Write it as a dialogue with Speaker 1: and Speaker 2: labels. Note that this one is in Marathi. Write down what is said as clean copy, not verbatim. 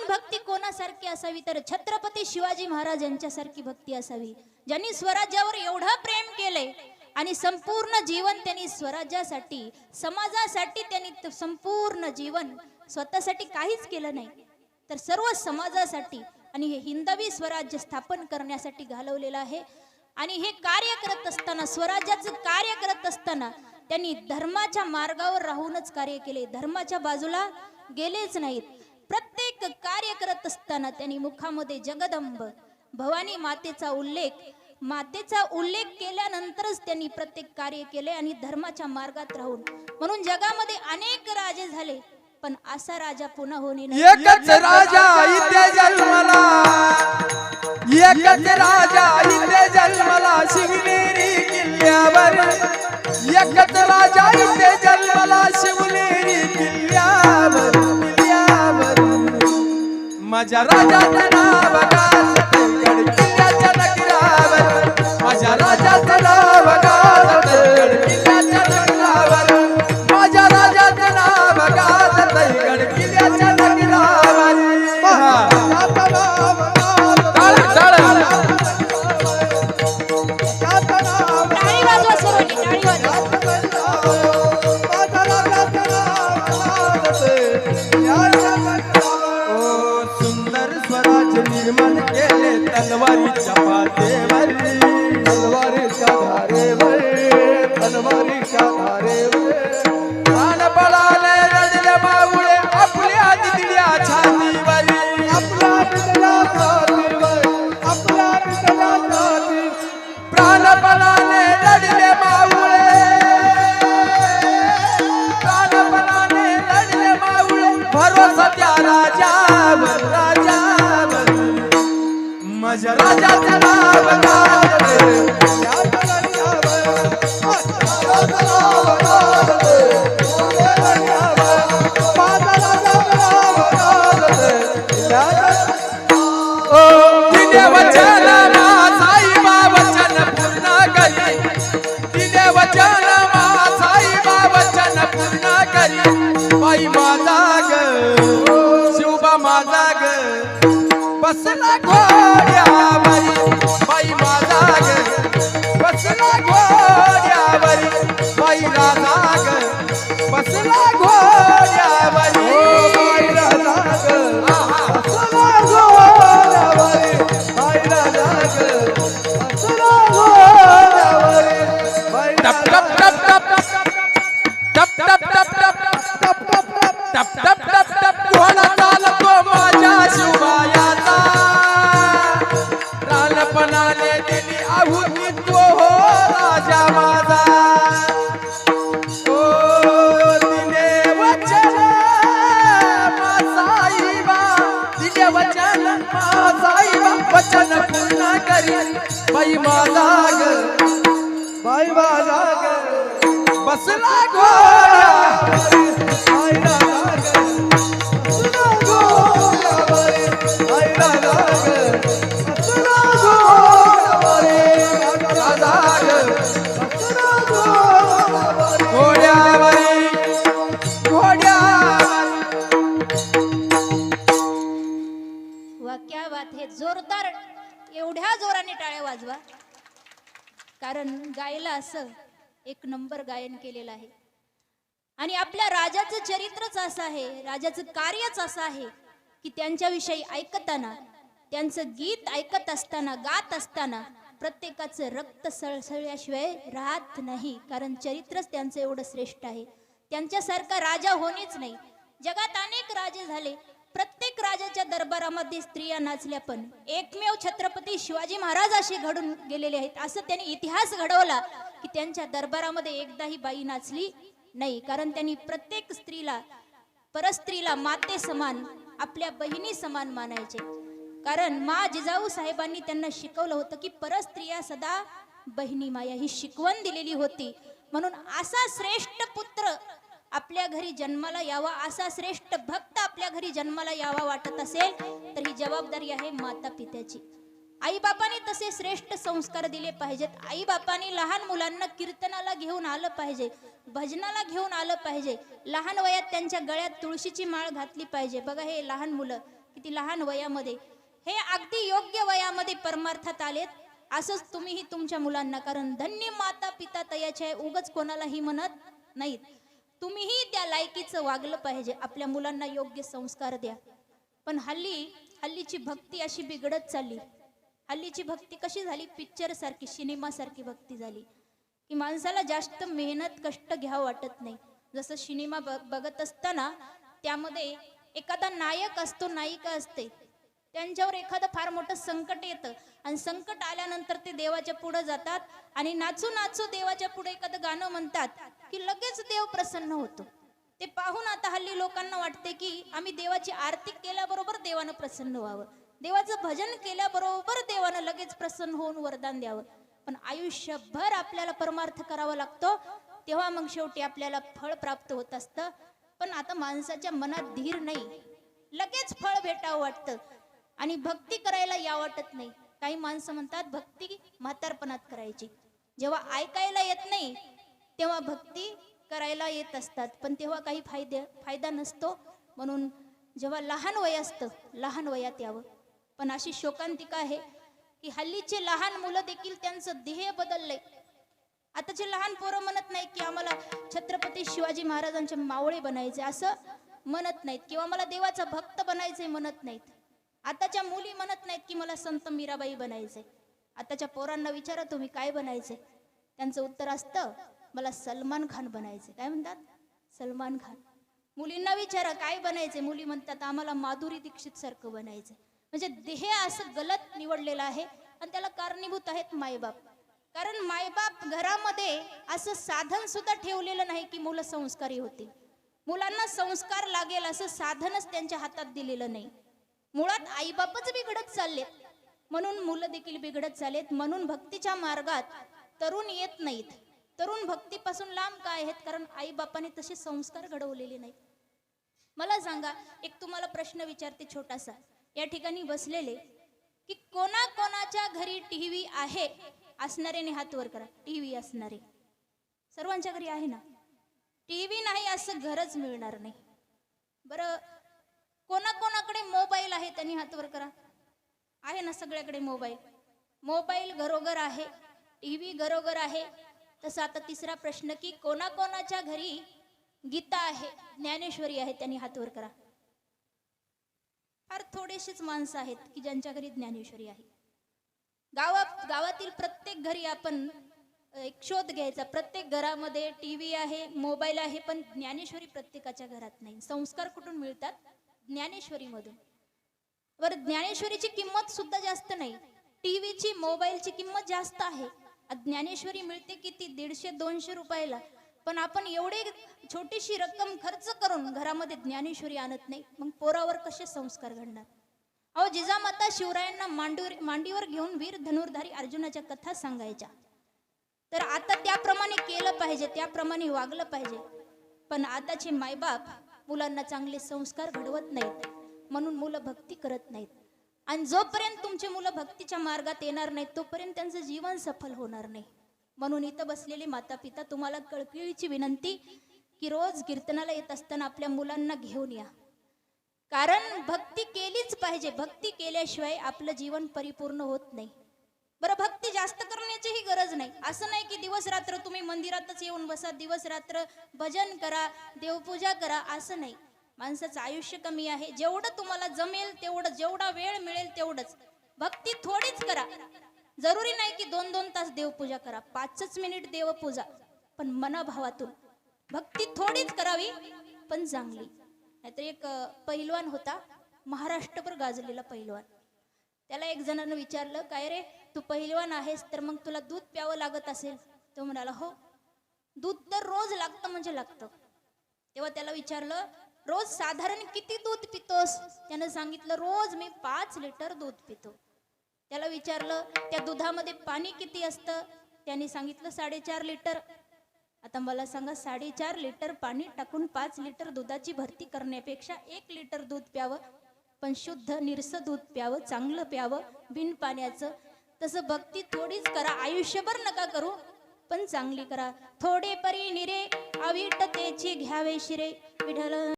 Speaker 1: भक्ती कोणासारखी असावी तर छत्रपती शिवाजी महाराज यांच्यासारखी भक्ती असावी, ज्यांनी स्वराज्यावर एवढं प्रेम केले आणि संपूर्ण जीवन त्यांनी स्वराज्यासाठी समाजासाठी त्यांनी संपूर्ण जीवन स्वतःसाठी काहीच केलं नाही तर सर्व समाजासाठी आणि हे हिंदवी स्वराज्य स्थापन करण्यासाठी घालवलेलं आहे। आणि हे कार्य करत असताना स्वराज्याचं कार्य करत असताना त्यांनी धर्माच्या मार्गावर राहूनच कार्य केले, धर्माच्या बाजूला गेलेच नाहीत। प्रत्येक कार्य करत असताना त्यांनी मुखामध्ये जगदंब भवानी मातेचा उल्लेख केल्यानंतरच त्यांनी प्रत्येक कार्य केले आणि धर्माच्या मार्गात राहून। म्हणून जगामध्ये अनेक राजे झाले पण असा राजा पुन्हा होणे नाही।
Speaker 2: एकच राजा इथे जन्मला, एकच राजा इथे जन्मला शिवनेरी किल्ल्यावर, एकच राजा इथे जन्मला शिवनेरी किल्ल्यावर, किल्ल्यावर माझ्या राजाचं नाव गाजतंय किल्ल्याच्या नगरावर, माझ्या राजाचं नाव गाजतंय किल्ल्याच्या नगरावर, माझ्या राजाचं नाव गाजतंय किल्ल्याच्या नगरावर।
Speaker 1: टाळी वाजवा सर्वांनी, टाळी वाजवा।
Speaker 2: सुंदर स्वराज निर्माण केले तलवारीच्या पातेवर, तलवारीच्या धारेवर, तलवारीच्या धारेवर प्राण पळाले रडले मावळे आपल्या दिल्या छातीवर, आपल्या दिल्या छातीवर, आपल्या दिल्या छातीवर प्राण पळाले रडले मावळे, प्राण पळाले रडले मावळे भरोसा त्या राजावर, राजावर माझ्या राजाचं नाव गाजतंय तिने वचन साईबा वचन पूर्ण करी, तिने वचन साईबा वचन पूर्ण करी। बाई माझा ग शिवबा माझा ग बसला घोड्यावरी, बाई माझा ग बसला घोड्यावरी, बाई राजा ग बसला घोड्यावरी, बाई राजा ग बसला घोड्यावरी, बाई राजा ग बसला घोड्यावरी, टप टप टप टप टप टप टप टप टप टप टप टप घोडा चालतो माझ्या शिवबायाचा, प्राणपणाने दिली आहुती तो हो राजा माझा। ओ तिने वचन साईबा, तिने वचन साईबा वचन पूर्ण करी, बाई माझा ग बाई माझा ग बसला घोड्यावरी, बाई राजा ग बसला घोड्यावरी, बाई राजा ग बसला घोड्यावरी, राजा ग बसला घोड्यावरी, घोड्यावरी घोड्यावरी।
Speaker 1: वा क्या बात है, जोरदार एवढ्या जोराने टाळ्या वाजवा, कारण गायला असं एक नंबर गायन केलेलं आहे। आणि आपल्या राजाचं चरित्रच असं आहे, राजाचं कार्यच असं आहे की त्यांच्याविषयी ऐकताना, त्यांचं गीत ऐकत असताना, गात असताना प्रत्येकाचं रक्त सळसळल्याशिवाय राहत नाही, कारण चरित्रच त्यांचं एवढं श्रेष्ठ आहे। त्यांच्यासारखा राजा होणेच नाही। जगात अनेक राजे झाले, प्रत्येक राजाच्या दरबारामध्ये स्त्रिया नाचल्या, पण एकमेव छत्रपती शिवाजी महाराज असे घडून गेलेले आहेत। असं त्यांनी इतिहास घडवला की त्यांच्या दरबारामध्ये एकदाही बाई नाचली नाही, कारण त्यांनी प्रत्येक स्त्रीला परस्त्रीला माते समान, आपल्या बहिणी समान मानायचे। कारण मा जिजाऊ साहेबांनी त्यांना शिकवलं होतं की परस्त्रिया सदा बहिणी माया ही शिकवण दिलेली होती। म्हणून असा श्रेष्ठ पुत्र आपल्या घरी जन्माला यावा, असा श्रेष्ठ भक्त आपल्या घरी जन्माला यावा वाटत असेल तर ही जबाबदारी आहे माता पित्याची। आई बापांनी तसे श्रेष्ठ संस्कार दिले पाहिजेत। आई बापांनी लहान मुलांना कीर्तनाला घेऊन आलं पाहिजे, भजनाला घेऊन आलं पाहिजे, लहान वयात त्यांच्या गळ्यात तुळशीची माळ घातली पाहिजे। बघा हे लहान मुलं किती लहान वयामध्ये, हे अगदी योग्य वयामध्ये परमार्थात आलेत. असंच तुम्हीही तुमच्या मुलांना, कारण धन्य माता पिता तयाचे उगच कोणालाही म्हणत नाहीत. तुम्हीही त्या लायकीचं वागलं पाहिजे. आपल्या मुलांना योग्य संस्कार द्या. पण हल्लीची भक्ती अशी बिघडत चालली. हल्लीची भक्ती कशी झाली? पिक्चर सारखी, सिनेमा सारखी भक्ती झाली की माणसाला जास्त मेहनत कष्ट घ्यावं वाटत नाही. जसं सिनेमा बघत असताना त्यामध्ये एखादा नायक असतो, नायिका असते, त्यांच्यावर एखादं फार मोठं संकट येतं आणि संकट आल्यानंतर ते देवाच्या पुढे जातात आणि नाचू नाचू देवाच्या पुढे एखादं गाणं म्हणतात की लगेच देव प्रसन्न होतो. ते पाहून आता हल्ली लोकांना वाटते की आम्ही देवाची आरती केल्याबरोबर देवानं प्रसन्न व्हावं, देवाचं भजन केल्याबरोबर देवानं लगेच प्रसन्न होऊन वरदान द्यावं. पण आयुष्यभर आपल्याला परमार्थ करावा लागतो, तेव्हा मग शेवटी आपल्याला फळ प्राप्त होत असतं. पण आता माणसाच्या मनात धीर नाही, लगेच फळ भेटावं वाटतं आणि भक्ती करायला या वाटत नाही. काही माणसं म्हणतात भक्ती म्हातारपणात करायची. जेव्हा ऐकायला येत नाही तेव्हा भक्ती करायला येत असतात, पण तेव्हा काही फायदा नसतो. म्हणून जेव्हा लहान वय असतं, लहान वयात यावं. पण अशी शोकांतिका आहे की हल्लीचे लहान मुलं देखील त्यांचं ध्येय बदललंय. आताचे लहान पोरं म्हणत नाहीत की आम्हाला छत्रपती शिवाजी महाराजांचे मावळे बनायचे, असं म्हणत नाहीत, किंवा मला देवाचा भक्त बनायचे म्हणत नाहीत. आताच्या मुली म्हणत नाहीत की मला संत मीराबाई बनायचे. आताच्या पोरांना विचारा तुम्ही काय बनायचे, त्यांचं उत्तर असतं मला सलमान खान बनायचे. काय म्हणतात? सलमान खान. मुलींना विचारा काय बनायचे, मुली म्हणतात आम्हाला माधुरी दीक्षित सारखं बनायचं. म्हणजे ध्येय असं गलत निवडलेलं आहे आणि त्याला कारणीभूत आहेत मायबाप. कारण मायबाप घरामध्ये असं साधन सुद्धा ठेवलेलं नाही की मुलं संस्कारी होतील. मुलांना संस्कार लागेल असं साधनच त्यांच्या हातात दिलेलं नाही. मुळात आईबापच बिघडत चाललेत, म्हणून मुलं देखील बिघडत चाललेत. म्हणून भक्तीच्या मार्गात तरुण येत नाहीत. तरुण भक्तीपासून लांब काय आहेत? कारण आईबापाने तसे संस्कार घडवलेले नाहीत. मला सांगा, एक तुम्हाला प्रश्न विचारते छोटासा. या ठिकाणी बसलेले की कोणाच्या घरी टीव्ही आहे? असणाऱ्याने हात वर करा. टीव्ही असणारे सर्वांच्या घरी आहे ना? टीव्ही नाही असं घरच मिळणार नाही. बरं, कोणाकडे मोबाईल आहे त्यांनी हात वर करा. आहे ना सगळ्याकडे मोबाईल? मोबाईल घरोघर आहे, टीव्ही घरोघर आहे. तसं आता तिसरा प्रश्न की कोणाच्या घरी गीता आहे, ज्ञानेश्वरी आहे, त्यांनी हात वर करा. फार थोडेशीच माणसं आहेत की ज्यांच्या घरी ज्ञानेश्वरी आहे. गावातील प्रत्येक घरी आपण एक शोध घ्यायचा. प्रत्येक घरामध्ये टीव्ही आहे, मोबाईल आहे, पण ज्ञानेश्वरी प्रत्येकाच्या घरात नाही. संस्कार कुठून मिळतात? ज्ञानेश्वरी मधून. बरं, ज्ञानेश्वरीची किंमत सुद्धा जास्त नाही, टीव्हीची मोबाईलची किंमत जास्त आहे. ज्ञानेश्वरी मिळते किती? 150-200 रुपयाला. पण आपण एवढे छोटीशी रक्कम खर्च करून घरामध्ये ज्ञानेश्वरी आणत नाही. मग पोरावर कसे संस्कार घडणार? अहो, जिजामाता शिवरायांना मांडीवर घेऊन वीर धनुर्धारी अर्जुनाच्या कथा सांगायच्या. तर आता त्याप्रमाणे केलं पाहिजे, त्याप्रमाणे वागलं पाहिजे. पण आताचे मायबाप मुलांना चांगले संस्कार घडवत नाहीत, म्हणून मुलं भक्ती करत नाहीत. आणि जोपर्यंत तुमचे मुलं भक्तीच्या मार्गात येणार नाहीत तोपर्यंत त्यांचं जीवन सफल होणार नाही. म्हणून इथं बसलेले माता पिता, तुम्हाला कळकळीची विनंती की रोज कीर्तनाला येत असताना आपल्या मुलांना घेऊन या. कारण भक्ती केलीच पाहिजे. भक्ती केल्याशिवाय आपलं जीवन परिपूर्ण होत नाही. बरं, भक्ती जास्त करण्याचीही गरज नाही. असं नाही की दिवस रात्र तुम्ही मंदिरातच येऊन बसा, दिवस रात्र भजन करा, देवपूजा करा, असं नाही. माणसाचं आयुष्य कमी आहे. जेवढं तुम्हाला जमेल तेवढं, जेवढा वेळ मिळेल तेवढंच भक्ती थोडीच करा. जरुरी नाही की 2-2 तास देवपूजा करा, 5 मिनिट देवपूजा, पण मनाभावातून. भक्ती थोडीच करावी पण चांगली. नाहीतर एक पहिलवान होता, महाराष्ट्रभर गाजलेला पहिलवान. त्याला एक जणांना विचारलं, काय रे तू पहिलवान आहेस तर मग तुला दूध प्यावं लागत असेल? तो म्हणाला, हो, दूध तर रोज लागतं म्हणजे लागतं. तेव्हा त्याला विचारलं, रोज साधारण किती दूध पितोस? त्यानं सांगितलं, रोज मी 5 लिटर दूध पितो. त्याला विचारलं, त्या दुधामध्ये पाणी किती असतं? त्याने सांगितलं 4.5 लिटर. आता मला सांगा, 4.5 लिटर पाणी टाकून 5 लिटर दुधाची भरती करण्यापेक्षा 1 लिटर दूध प्यावं, पण शुद्ध निरस दूध प्यावं, चांगलं प्यावं, बिन पाण्याचं. तसं भक्ती थोडीच करा, आयुष्यभर नका करू, पण चांगली करा. थोडे परी निरे अविटतेची घ्यावे शिरे. विठ्ठल